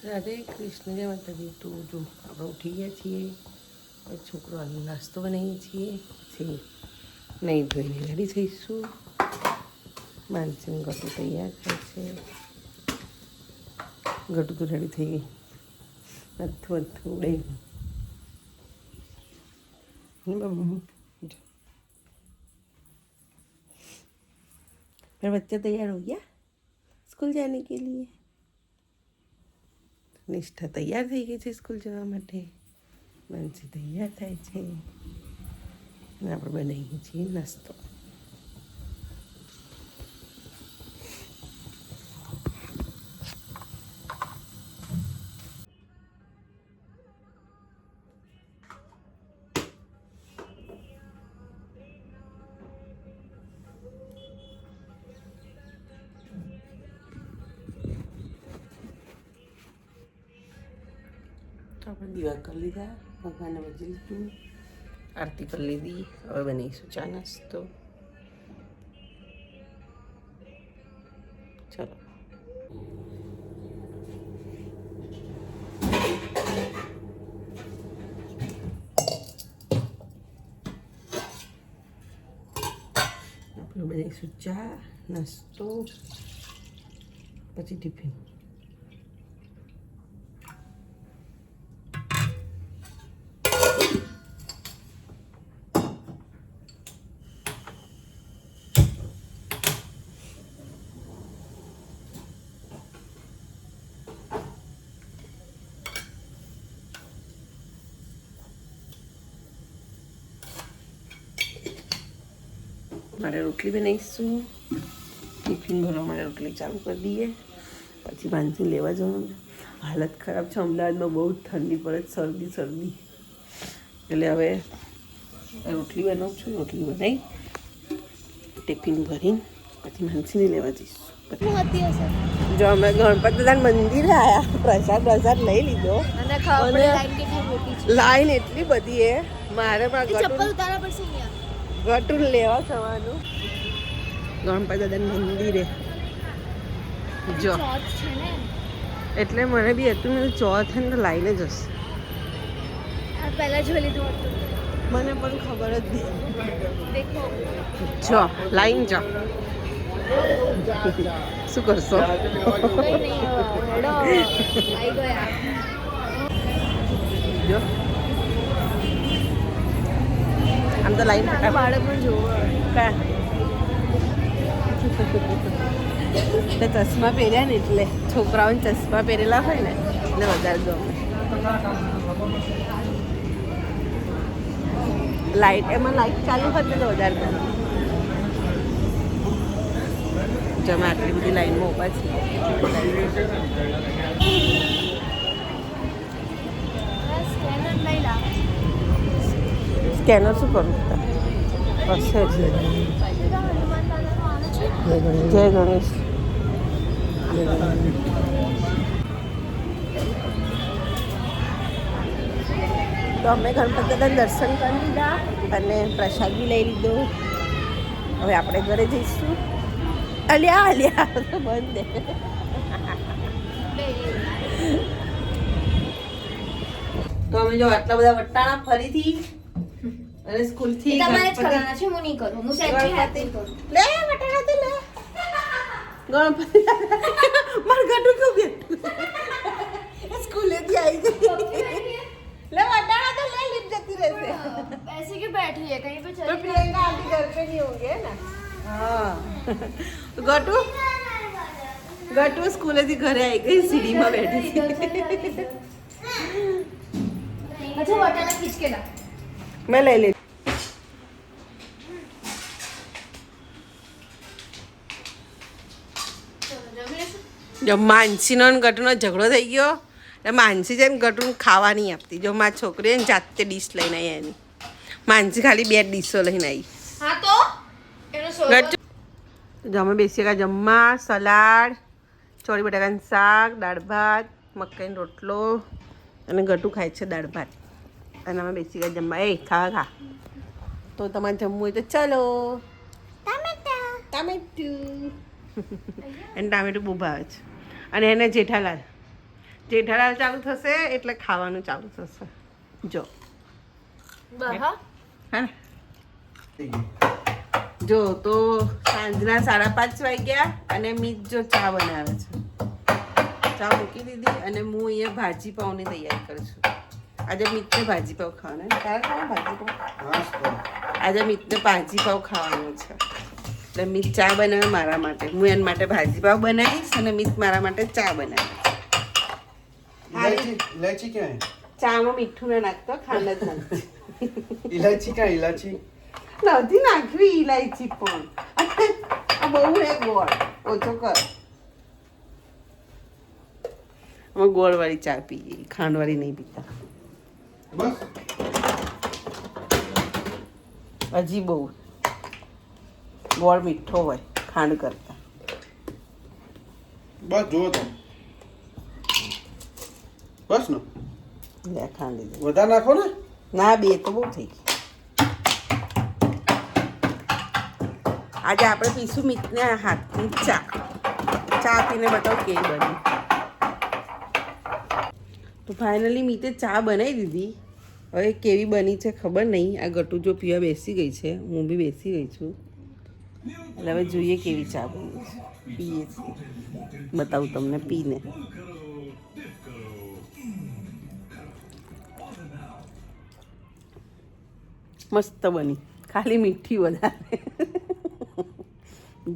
રાધે કૃષ્ણ જય માતાજી. તો જો આપણે ઉઠી ગયા છીએ, છોકરાનો નાસ્તો બનાવીએ છીએ, પછી નહીં ધોઈને રેડી થઈશું. માનસીને ગટું તૈયાર થાય છે. ગટું તો રેડી થઈ ગઈ, અથું ઉડે मेरे बच्चे तैयार हो गया स्कूल जाने के लिए. નિષ્ઠા તૈયાર થઈ ગઈ છે સ્કૂલ જવા માટે. માનસી તૈયાર થાય છે અને આપણે બનાવીએ છીએ નાસ્તો. આપણે દીવા કરી લીધા, ભગવાનને બજી લીધું, આરતી કરી લીધી. હવે બનાવીશું ચા નાસ્તો. ચલો આપણે બનાવીશું ચા નાસ્તો, પછી ટિફિન. મારે રોટલી બનાવીશું, ટિફિન ભરવા માટે રોટલી ચાલુ કરી દઈએ. પછી માનસી લેવા જવાનું. હાલત ખરાબ છે, અમદાવાદમાં બહુ ઠંડી પડે, શરદી. એટલે હવે રોટલી બનાવું છું. રોટલી બનાવી ટિફિન ભરીને પછી માનસીને લેવા જઈશું. જો અમે ગણપત દાદાના મંદિરે આવ્યા, પ્રસાદ લઈ લીધો. લાઈન એટલી બધી હે, મારે પણ ગટું લેવા જવાનું ગણપત દાદાના મંદિરે. જો એટલે મને બી હતું ને, ચોથ ને લાઈને જ હશે. પહેલા જોઈ લીધું હતું, મને પણ ખબર જ નહીં. જો લાઈન જો શું કરશો? જો આમ તો લાઈન બાળક પણ જોવો ચશ્મા પહેર્યા ને, એટલે છોકરાઓને ચશ્મા પહેરેલા હોય ને એટલે વધારે ગમે. લાઈટ એમાં લાઈટ ચાલુ હતી તો વધારે ગમે. જો અમે આટલી બધી લાઈનમાં ઊભા છીએ. સ્કેનર શું કરું? હશે જ. જય ગણેશ. તો અમે ગણપતિ દાદાના દર્શન કરી લીધા અને પ્રસાદ બી લઈ લીધો. હવે આપણે ઘરે જઈશું. અલ્યા તો બંધ દે. તો અમે જો આટલા બધા વટાણા ફરીથી અને સ્કૂલથી તમારે છોડાના છે, હું નહીં કરું. હું સેલ્ફી હાથે કરું. લે વટાણા તો લે. ગણપતિ માર ગાડું ક્યું ગયું? સ્કૂલેથી આવી ગઈ. ले वटाना तो ले लिप जाती रहते. ऐसे क्यों बैठी है, कहीं पे तो चली प्रियंका आंटी घर पे नहीं होंगे ना. हाँ गटू स्कूल થી ઘરે આવી ગઈ, સીડીમાં બેઠી. अच्छा वटाना खींच के ला, मैं ले ली. જો માનસીનો ને ગટુનો ઝઘડો થઈ ગયો. માનસી છે ને ગટું ખાવા નહીં આપતી. જો મારી છોકરી ને જાતે ડીશ લઈને આવી એની. માનસી ખાલી 2 ડીશો લઈને આવી. हाँ तो જો અમે બેસી ગયા જમવા. સલાડ, ચોળી બટાકાનું શાક, દાળ ભાત, મકાઈનો રોટલો અને ગટું ખાય છે દાળ ભાત. અને અમે બેસી ગયા જમવા. એ ખા. તો તમારે જમવું હોય તો ચલો. ટામેટું એને ટામેટું બહુ ભાવે છે. અને એને જેઠાલાલ જેઠાલાલ ચાલુ થશે એટલે ખાવાનું ચાલુ થશે. જો બહા હા જો તો સાંજના 5:30 વાગ્યા અને મીત જો ચા બનાવે છે. ચા મૂકી દીધી અને હું અહીંયા ભાજી પાઉંની તૈયારી કરું છું. આજે મીતને ભાજી પાઉં ખાવાના. તારે ખાવા ભાજી પાઉં? આજે મીતને ભાજી પાઉં ખાવાનું છે. એટલે મીત ચા બનાવે મારા માટે, હું એના માટે ભાજી પાઉં બનાવીશ અને મીત મારા માટે ચા બનાવે. इलायची क्या है? ચામાં મીઠું ના નાખતો, ખાંડ જ નાખતો. इलायची क्या? इलायची નથી નાખવી ઇલાયચી પણ. આ બહુ હે ગોળ, ઓછો કર. અમે ગોળવાળી ચા પીએ, ખાંડવાળી નહીં પીતા. बस હજી બહુ ગોળ મીઠો હોય ખાંડ કરતા. बस जो तुम बस ना લે ખાંડ દે. बता नाखो ना. ના બે તો બહુ થઈ ગઈ. આજે આપણે પીશું મીતને હાથની ચા. ચા પીને બતાવ કેવી બની. તો ફાઇનલી મીતે ચા બનાવી દીધી. હવે કેવી બની છે ખબર નહીં. આ ગટુ જો પીવા બેસી ગઈ છે, હું બી બેસી ગઈ છું. એટલે હવે જોઈએ કેવી ચા બની છે. પીએ છીએ, બતાવું તમને પીને. મસ્ત બની, ખાલી મીઠી વધારે,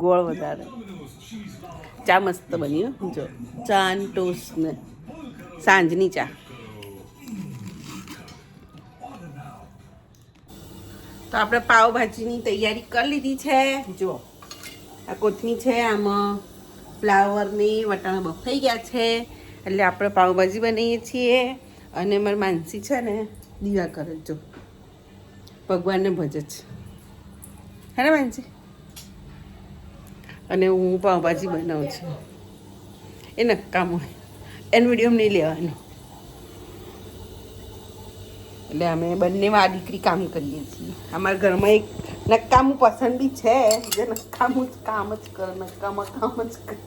ગોળ વધારે. ચા મસ્ત બની હો. જો ચા અને ટોસ્ટ ને સાંજની ચા. તો આપણે પાવભાજીની તૈયારી કરી લીધી છે. જો આ કોથમી છે, આમાં ફ્લાવરની વટાણા બફાઈ ગયા છે. એટલે આપણે પાવભાજી બનાવીએ છીએ. અને મારી માનસી છે ને દીવા કરે. જો ભગવાનને ભજે છે, હે ને માનસી? અને હું પાવભાજી બનાવું છું. એ નકામ હોય, એનો વિડીયો નહીં લેવાનો. એટલે અમે બંને આ દીકરી કામ કરીએ છીએ. અમારા ઘરમાં એક નકામું પસંદ બી છે, જે નકામું જ કામ જ કરે, નકામા કામ જ કરે,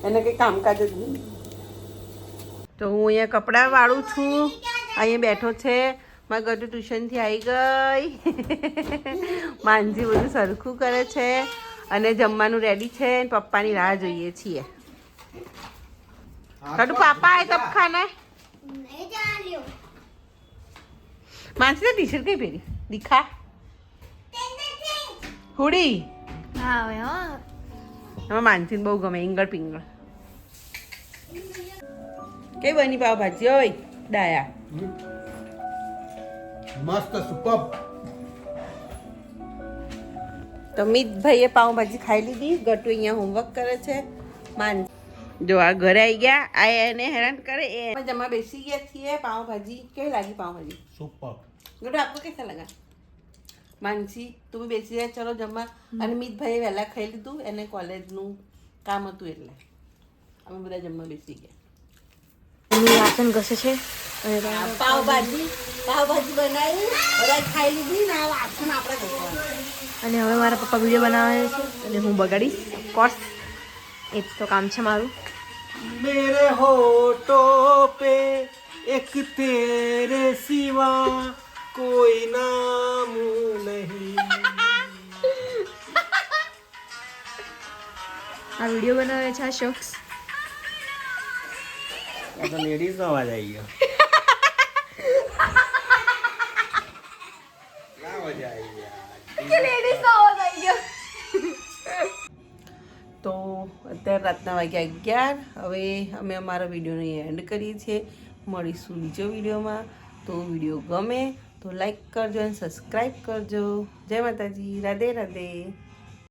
એને કંઈ કામકાજ જ નહીં. તો હું અહીંયા કપડાં વાળું છું. અહીંયા બેઠો છે મારા ગટુ ટ્યુશનથી આવી ગઈ. માનજી બધું સરખું કરે છે અને જમવાનું રેડી છે. પપ્પાની રાહ જોઈએ છીએ. ગટુ પાપા આए तब खाना है. मानसी ने टी-शर्ट कहीं पहनी दिखा. हुडी હા હવે હા हमें मानसी बहु गमे इंगल पिंगल. कई बनी पाव भाजी ओय डाया. मस्त सुपर. તો મિત ભાઈએ પાવભાજી ખાઈ લીધી. ગટુ અહીંયા હોમવર્ક કરે છે. માન જો આ ઘરે આવી ગયા. આ એને હેરાન કરે. એ જમવા બેસી ગયા છીએ. પાવભાજી કેવી લાગી? પાવભાજી सुपर. ગટુ આપકો कैसा लगा? માનસી તું બી બેસી જાય. ચલો જમવા. અને મિત ભાઈએ વહેલા ખાઈ લીધું. એને કોલેજનું કામ હતું એટલે અમે બધા જમવા બેસી ગયા. વાસણ ઘસે છે અને પાવભાજી બનાવી બધા ખાઈ લીધી ને આ વાસણ આપણે ઘસવાનું. અને હવે મારા પપ્પા વિડીયો બનાવે છે અને હું બગાડીશ ઓફકોર્સ. એ જ તો કામ છે મારું. मेरे होठों पे एक तेरे सिवा कोई नाम नहीं. આ વિડીયો બનાવે છે આ શખ્સ. तो लेडीज નો અવાજ આવી ગયો. क्या मजा आई यार. લેડીઝ નો અવાજ આવી ગયો. તો અત્યારે રાતના વાગ્યા 11. હવે અમે અમારા વિડીયોને એન્ડ કરીએ છીએ. મળીશું બીજો વિડીયોમાં. તો વિડીયો ગમે તો લાઈક કરજો અને સબસ્ક્રાઈબ કરજો. જય માતાજી. રાધે રાધે.